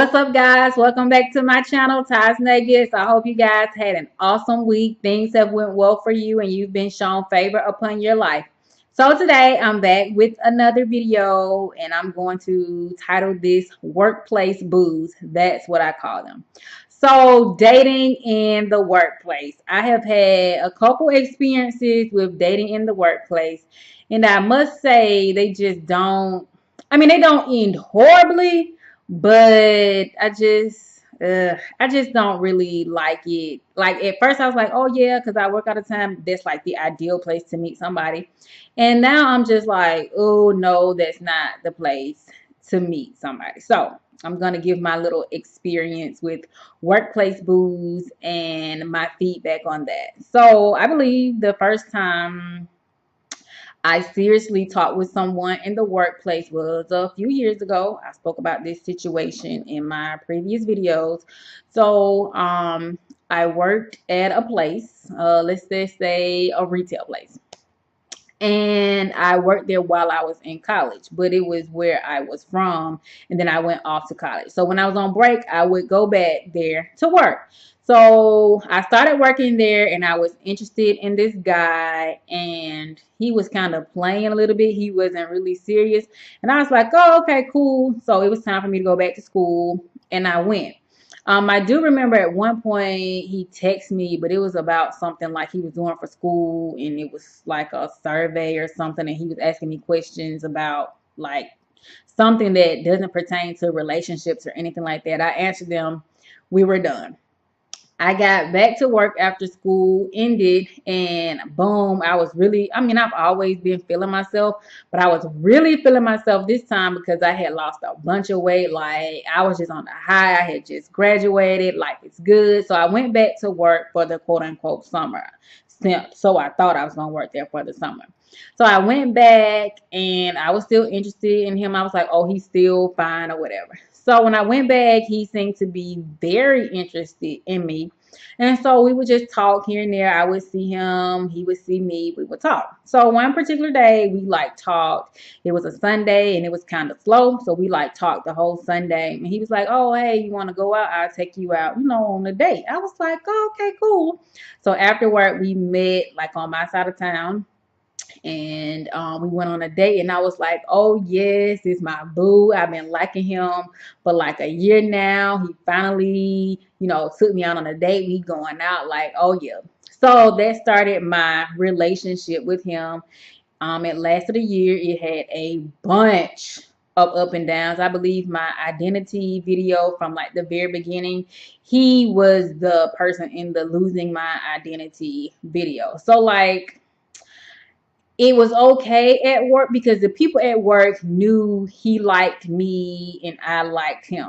What's up, guys? Welcome back to my channel, Ties Nuggets. I hope you guys had an awesome week. Things have went well for you and you've been shown favor upon your life. So today I'm back with another video and I'm going to title this Workplace Booze. That's what I call them. So dating in the workplace. I have had a couple experiences with dating in the workplace and I must say they don't end horribly, but I just don't really like it. Like at first I was like, oh yeah, because I work out of time. That's like the ideal place to meet somebody. And now I'm just like, oh no, that's not the place to meet somebody. So I'm gonna give my little experience with workplace booze and my feedback on that. So I believe the first time I seriously talked with someone in the workplace was a few years ago. I spoke about this situation in my previous videos. So I worked at a place, let's just say a retail place. And I worked there while I was in college, but it was where I was from. And then I went off to college. So when I was on break, I would go back there to work. So I started working there and I was interested in this guy and he was kind of playing a little bit. He wasn't really serious. And I was like, oh, okay, cool. So it was time for me to go back to school and I went. I do remember at one point he texted me, but it was about something like he was doing for school, and it was like a survey or something, and he was asking me questions about like something that doesn't pertain to relationships or anything like that. I answered them. We were done. I got back to work after school ended and boom, I've always been feeling myself, but I was really feeling myself this time because I had lost a bunch of weight. Like I was just on the high. I had just graduated. Life is good. So I went back to work for the quote unquote summer. So I thought I was going to work there for the summer. So I went back and I was still interested in him. I was like, oh, he's still fine or whatever. So when I went back, he seemed to be very interested in me. And so we would just talk here and there. I would see him, he would see me, we would talk. So one particular day we like talked. It was a Sunday and it was kind of slow. So we like talked the whole Sunday. And he was like, oh, hey, you want to go out? I'll take you out, on a date. I was like, oh, okay, cool. So after work, we met like on my side of town and we went on a date and I was like, oh yes, this is my boo. I've been liking him for like a year now. He finally took me out on a date. We going out, like, oh yeah. So that started my relationship with him. It lasted a year. It had a bunch of up and downs. I believe my identity video from like the very beginning, he was the person in the losing my identity video. So like it was okay at work because the people at work knew he liked me and I liked him.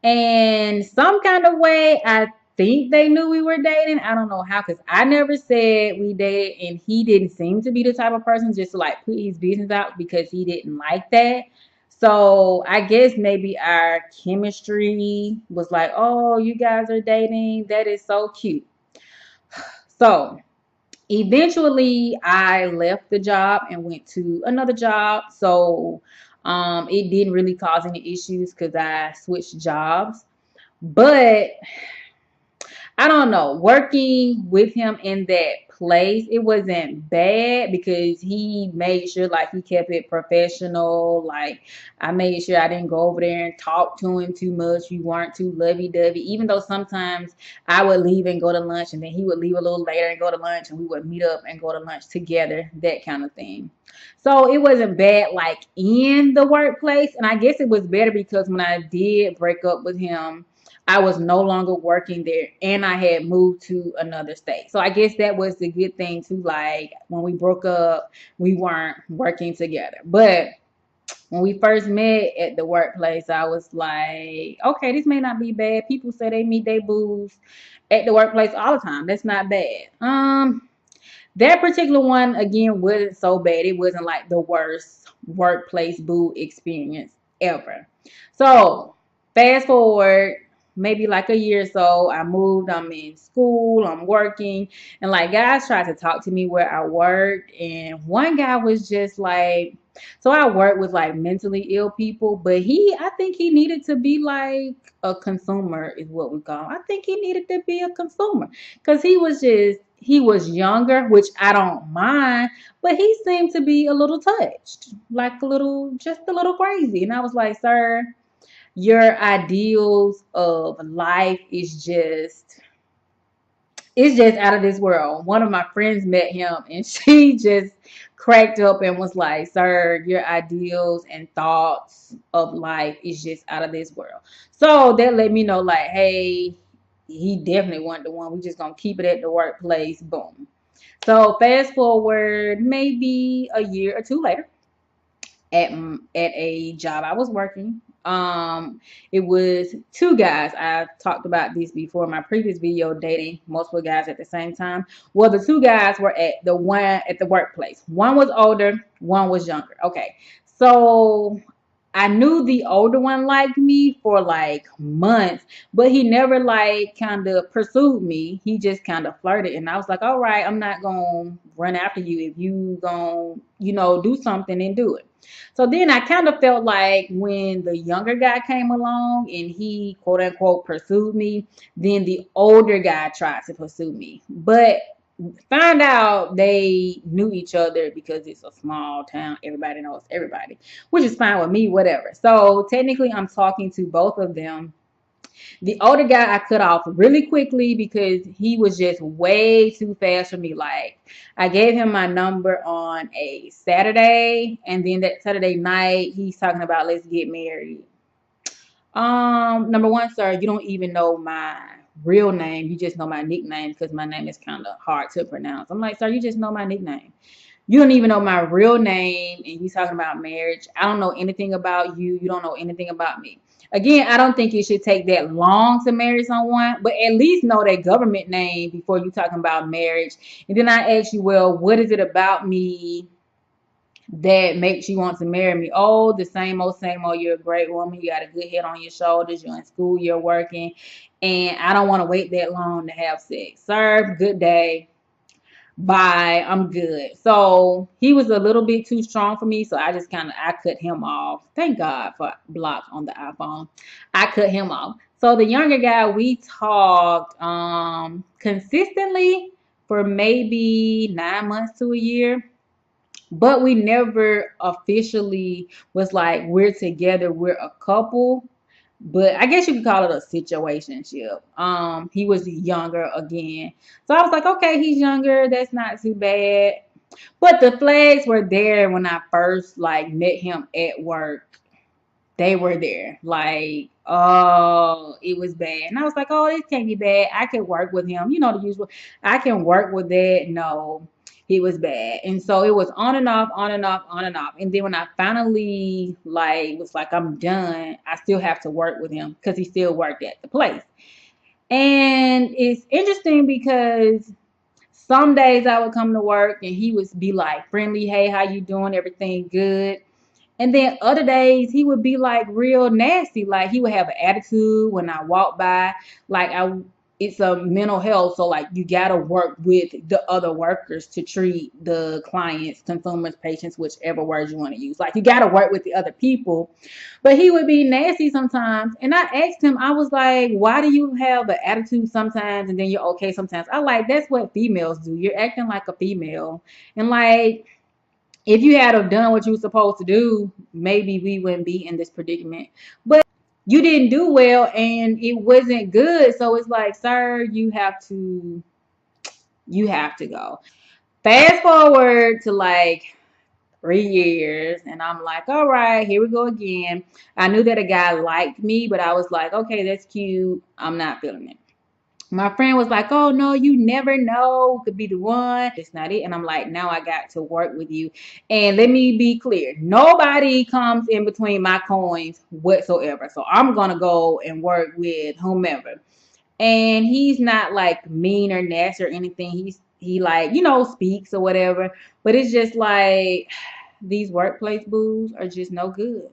And some kind of way, I think they knew we were dating. I don't know how, because I never said we dated, and he didn't seem to be the type of person just to like put his business out because he didn't like that. So I guess maybe our chemistry was like, oh, you guys are dating. That is so cute. So eventually I left the job and went to another job. So it didn't really cause any issues because I switched jobs. But I don't know, working with him in that place, it wasn't bad because he made sure like he kept it professional. Like I made sure I didn't go over there and talk to him too much. We weren't too lovey-dovey, even though sometimes I would leave and go to lunch and then he would leave a little later and go to lunch and we would meet up and go to lunch together, that kind of thing. So it wasn't bad like in the workplace. And I guess it was better because when I did break up with him, I was no longer working there and I had moved to another state. So I guess that was the good thing too. Like when we broke up, we weren't working together. But when we first met at the workplace, I was like, okay, this may not be bad. People say they meet their boos at the workplace all the time. That's not bad. That particular one again wasn't so bad. It wasn't like the worst workplace boo experience ever. So fast forward maybe like a year or so, I moved. I'm in school, I'm working, and like guys tried to talk to me where I worked, and one guy was just like, So I work with like mentally ill people, but I think he needed to be like a consumer, is what we call him. I think he needed to be a consumer because he was younger, which I don't mind, but he seemed to be a little touched, like just a little crazy. And I was like, sir, your ideals of life it's just out of this world. One of my friends met him and she just cracked up and was like, sir, your ideals and thoughts of life is just out of this world. So that let me know, like, hey, he definitely wasn't the one. We just gonna keep it at the workplace. Boom. So fast forward maybe a year or two later at a job I was working. It was two guys. I talked about this before in my previous video, dating multiple guys at the same time. Well, the two guys were at the workplace. One was older, one was younger. Okay, so I knew the older one liked me for like months, but he never like kind of pursued me. He just kind of flirted, and I was like, all right, I'm not gonna run after you. If you gonna, do something, and do it. So then I kind of felt like when the younger guy came along and he quote unquote pursued me, then the older guy tried to pursue me. But find out they knew each other because it's a small town. Everybody knows everybody, which is fine with me, whatever. So technically, I'm talking to both of them. The older guy I cut off really quickly because he was just way too fast for me. Like, I gave him my number on a Saturday, and then that Saturday night, he's talking about let's get married. Number one, sir, you don't even know my real name. You just know my nickname because my name is kind of hard to pronounce. I'm like, sir, you just know my nickname. You don't even know my real name, and you talking about marriage. I don't know anything about you. You don't know anything about me. Again, I don't think it should take that long to marry someone, but at least know their government name before you talking about marriage. And then I ask you, well, what is it about me that makes you want to marry me? Oh, the same old, same old. You're a great woman. You got a good head on your shoulders. You're in school. You're working. And I don't want to wait that long to have sex. Sir, good day. Bye, I'm good. So he was a little bit too strong for me, so I cut him off. Thank God for blocks on the iPhone. I cut him off. So the younger guy, we talked consistently for maybe 9 months to a year, but we never officially was like we're together, we're a couple. But I guess you could call it a situationship. He was younger again. So I was like, okay, he's younger, that's not too bad. But the flags were there when I first like met him at work. They were there. Like, oh, it was bad. And I was like, oh, this can't be bad. I could work with him. You know, the usual. I can work with that. No, he was bad. And so it was on and off, on and off, on and off. And then when I finally like was like, I'm done, I still have to work with him because he still worked at the place. And it's interesting because some days I would come to work and he would be like friendly, hey, how you doing? Everything good? And then other days he would be like real nasty. Like he would have an attitude when I walk by. Like it's a mental health. So like you gotta work with the other workers to treat the clients, consumers, patients, whichever words you want to use. Like you gotta work with the other people. But he would be nasty sometimes. And I asked him, I was like, why do you have an attitude sometimes and then you're okay sometimes? I like that's what females do. You're acting like a female. And like if you had have done what you were supposed to do, maybe we wouldn't be in this predicament. But you didn't do well and it wasn't good. So it's like, sir, you have to go. Fast forward to like 3 years, and I'm like, all right, here we go again. I knew that a guy liked me, but I was like, okay, that's cute. I'm not feeling it. My friend was like, oh no, you never know, could be the one. It's not it. And I'm like, now I got to work with you. And let me be clear, nobody comes in between my coins whatsoever. So I'm gonna go and work with whomever. And he's not like mean or nasty or anything. He like, speaks or whatever. But it's just like these workplace boos are just no good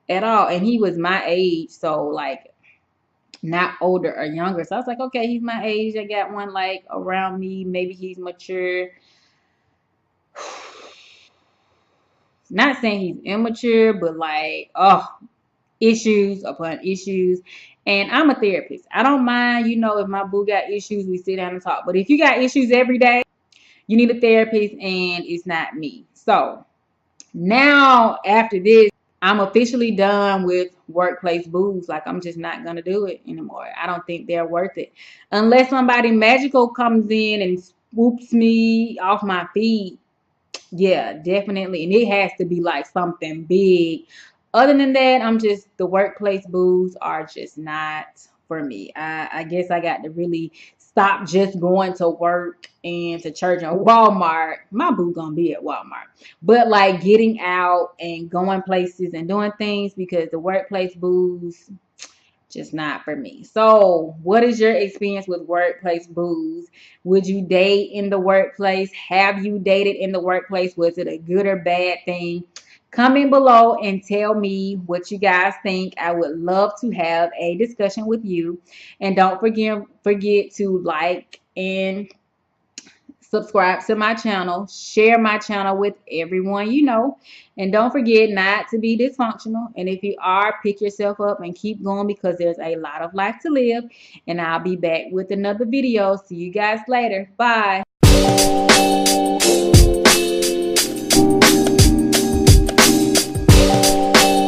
at all. And he was my age, so like not older or younger. So I was like, okay, he's my age. I got one like around me. Maybe he's mature. Not saying he's immature, but like, oh, issues upon issues. And I'm a therapist. I don't mind, if my boo got issues, we sit down and talk. But if you got issues every day, you need a therapist, and it's not me. So now, after this, I'm officially done with workplace boos. Like, I'm just not going to do it anymore. I don't think they're worth it. Unless somebody magical comes in and swoops me off my feet. Yeah, definitely. And it has to be like something big. Other than that, the workplace boos are just not for me. I guess I got to really stop just going to work and to church and Walmart. My boo gonna be at Walmart. But like getting out and going places and doing things, because the workplace boos just not for me. So, what is your experience with workplace boos? Would you date in the workplace? Have you dated in the workplace? Was it a good or bad thing? Comment below and tell me what you guys think. I would love to have a discussion with you. And don't forget to like and subscribe to my channel, share my channel with everyone you know, and don't forget not to be dysfunctional. And if you are, pick yourself up and keep going, because there's a lot of life to live. And I'll be back with another video. See you guys later. Bye.